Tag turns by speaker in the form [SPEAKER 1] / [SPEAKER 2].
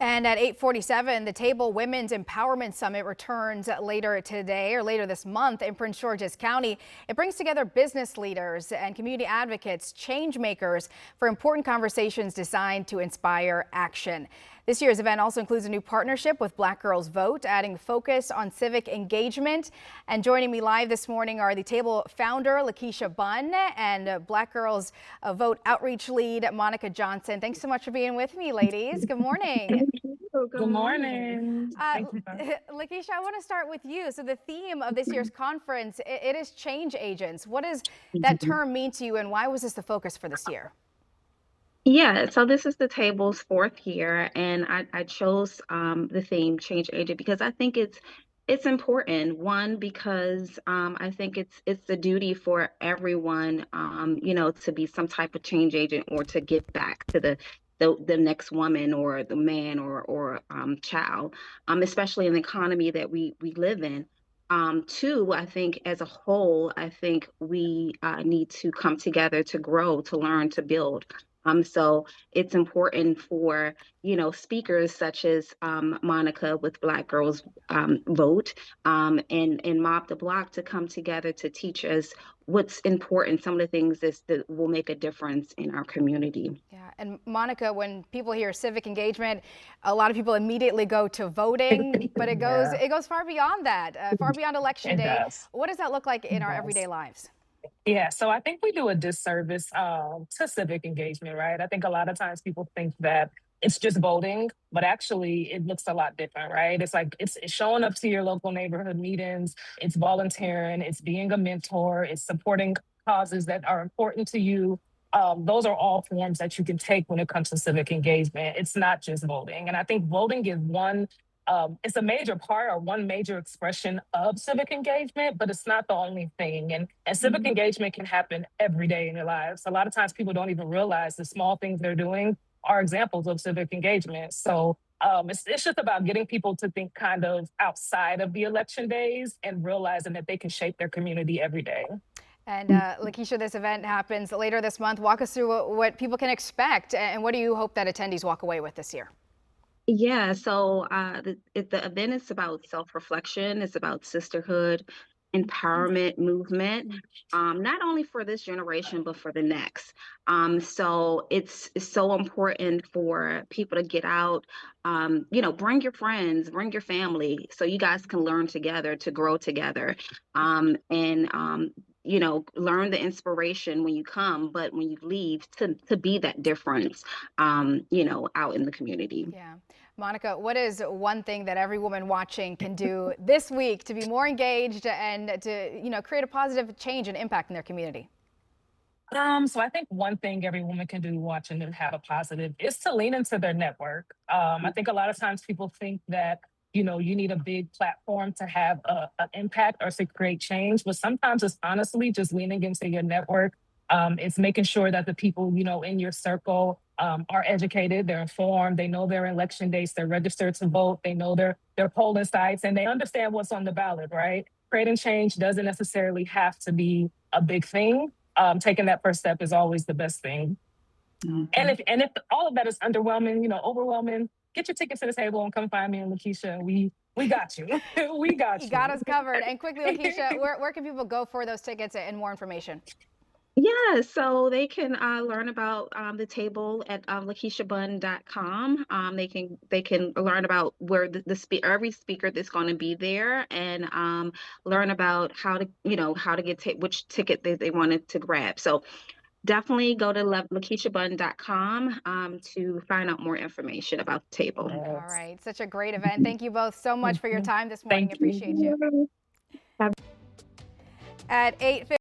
[SPEAKER 1] And at 8:47, the Table Women's Empowerment Summit returns later today or later this month in Prince George's County. It brings together business leaders and community advocates, change makers for important conversations designed to inspire action. This year's event also includes a new partnership with Black Girls Vote, adding focus on civic engagement. And joining me live this morning are the Table founder, Lakeisha Bunn, and Black Girls Vote outreach lead, Monica Johnson. Thanks so much for being with me, ladies. Good morning.
[SPEAKER 2] Good morning. Thank you.
[SPEAKER 1] Lakeisha, I want to start with you. So the theme of this year's conference, it is change agents. What does that term mean to you, and why was this the focus for this year?
[SPEAKER 2] Yeah, so this is the table's fourth year, and I chose the theme change agent because I think it's important. One, because I think it's the duty for everyone, to be some type of change agent or to give back to the next woman or the man or child, especially in the economy that we live in. Two, I think as a whole, I think we need to come together to grow, to learn, to build. So it's important for, speakers such as Monica with Black Girls Vote and Mob the Block to come together to teach us what's important, some of the things that will make a difference in our community.
[SPEAKER 1] Yeah, and Monica, when people hear civic engagement, a lot of people immediately go to voting, but it goes far beyond that, far beyond election
[SPEAKER 2] It
[SPEAKER 1] day.
[SPEAKER 2] does.
[SPEAKER 1] What does that look like in
[SPEAKER 2] It
[SPEAKER 1] our
[SPEAKER 2] does.
[SPEAKER 1] everyday lives?
[SPEAKER 2] Yeah, so I think we do a disservice to civic engagement, right? I think a lot of times people think that it's just voting, but actually it looks a lot different, right? It's like it's showing up to your local neighborhood meetings, it's volunteering, it's being a mentor, it's supporting causes that are important to you. Those are all forms that you can take when it comes to civic engagement. It's not just voting. And I think voting is it's a major part or one major expression of civic engagement, but it's not the only thing. And civic engagement can happen every day in your lives. A lot of times people don't even realize the small things they're doing are examples of civic engagement. So it's just about getting people to think kind of outside of the election days and realizing that they can shape their community every day.
[SPEAKER 1] And Lakeisha, this event happens later this month. Walk us through what people can expect, and what do you hope that attendees walk away with this year?
[SPEAKER 2] Yeah, so the event is about self-reflection, it's about sisterhood, empowerment, movement, not only for this generation, but for the next. So it's so important for people to get out, bring your friends, bring your family, so you guys can learn together, to grow together, learn the inspiration when you come, but when you leave, to be that difference, out in the community.
[SPEAKER 1] Yeah. Monica, what is one thing that every woman watching can do this week to be more engaged and to, create a positive change and impact in their community?
[SPEAKER 2] So I think one thing every woman can do watching and have a positive is to lean into their network. I think a lot of times people think that, you need a big platform to have an impact or to create change, but sometimes it's honestly just leaning into your network. It's making sure that the people, in your circle are educated, they're informed, they know their election dates, they're registered to vote, they know their polling sites, and they understand what's on the ballot, right? Creating change doesn't necessarily have to be a big thing. Taking that first step is always the best thing. And if all of that is underwhelming, overwhelming, get your ticket to the table and come find me and Lakeisha. We got you. We got
[SPEAKER 1] You
[SPEAKER 2] you.
[SPEAKER 1] got us covered. And quickly, Lakeisha, where can people go for those tickets and more information?
[SPEAKER 2] Yeah, so they can learn about the table at lakeishabunn.com. They can learn about where every speaker that's going to be there, and learn about how to get which ticket they wanted to grab. So definitely go to lakeishabunn.com to find out more information about the table.
[SPEAKER 1] All right. Such a great event. Thank you both so much for your time this morning.
[SPEAKER 2] Thank
[SPEAKER 1] Appreciate you.
[SPEAKER 2] you.
[SPEAKER 1] At 8:50.